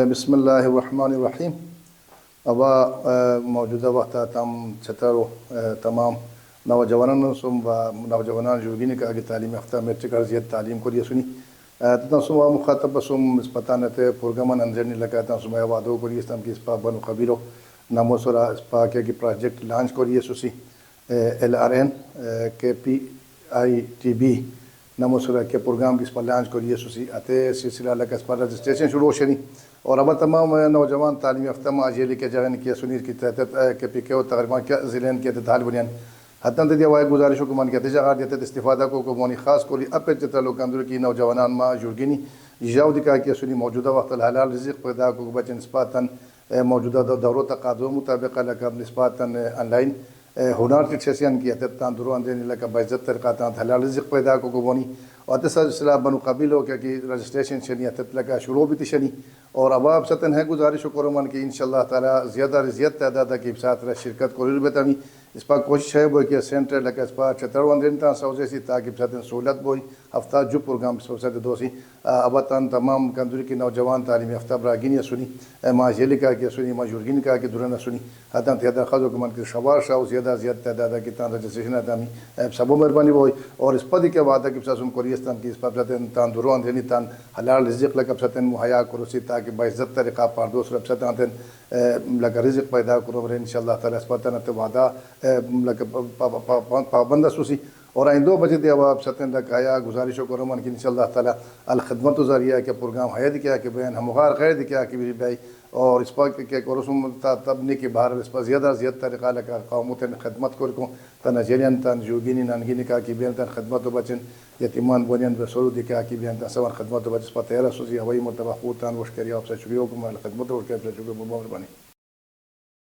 بسم الله الرحمن الرحیم. ابا موجوده وقت تم چتر تمام نوجوانان سوم و نوجوانان جوگینی کا کہ تعلیم یافتہ میٹرک ارضیت تعلیم کو یہ سنی تنسوم مخاطب سوم اسپتانت پرگمن انجرنی لگا تنسوم وادو کو یہ استم کی اسپا بنو قبیلو نامو سرا اسپا کے پروجیکٹ لانچ کو یہ سوسی LRN KPITB نامو سرا کے پروگرام کی اسپا لانچ کو یہ سوسی آتے سلسلہ لگا اسپا رجسٹریشن شروع ہو شنی اور اب تمام نوجوان تعلیم یافتہ ماجیلی کے جگہ کیا سنیر کی تحت کے پی کے تقریبا کیا ضلع کے تحت بنیان حتن دیا وائے گزارشوں کو من کے تجار دیتے استفادہ کو مونی خاص کو اپ چتر لوگ اندر کی نوجوانان ما جرگینی جاؤ دکھا کہ سنی موجودہ وقت الحلال رزق پیدا کو بچن نسبتاً موجودہ دوروں تقاضوں مطابق لگا نسبتاً آن لائن ہنر کی سیشن کی تحت درو اندر لگا باعزت طریقہ حلال رزق پیدا کو مونی اور تسلسلہ بنو قبیل ہو کہ رجسٹریشن شنی تحت لگا شروع بھی تشنی اور اب ستن ہے گزارش و کرمان کہ انشاءاللہ تعالی زیادہ زیادہ تعداد کی ساتھ شرکت کو بتامی اس پر کوشش ہے وہ کہ سینٹر لگا اس پر چتر وندرین تا سوزے سی تاکہ ستن سہولت بوئی ہفتہ جو پروگرام سوزے دوسی اب تن تمام کندوری کی نوجوان تعلیم یافتہ براگینی سنی ما جیلی کا کہ سنی ما جرگین کا کہ دورنا سنی حتن تعداد خاص و کمان کہ شوار شاو زیادہ تعداد کی تان رجسٹریشن ادامی سبو مہربانی بوئی اور اس پر کے وعدہ کی سن کوریستان کی اس پر ستن تان درو اندرین تان حلال رزق لگا ستن مہیا کرسی تاکہ باعزت طریقہ پاردوس رب ستن تن لگا رزق پیدا کرو انشاءاللہ تعالی اس پر تن وعدہ پابند سوسی اور آئندہ بجے دیا آپ ستن لگ آیا گزارشوں کو رمان کی انشاءاللہ تعالی الخدمت ذریعہ کے پروگرام حید کیا کہ بین ہمغار غیر کیا کہ بھی بھائی اور اس پر کہ رسوم تبنی کی باہر اس پر زیادہ طریقہ لگا قومت خدمت کو رکھوں تن جیلین تن جوگینی نانگینی کا کی بین تن خدمت و بچن یتیمان بنیان بسرود کیا کی بین تن سوان خدمت و بچ اس پر تیرہ سوزی ہوائی مرتبہ خود تن وشکری آپ سے شکریہ حکم الخدمت و وشکری آپ سے شکریہ مہربانی.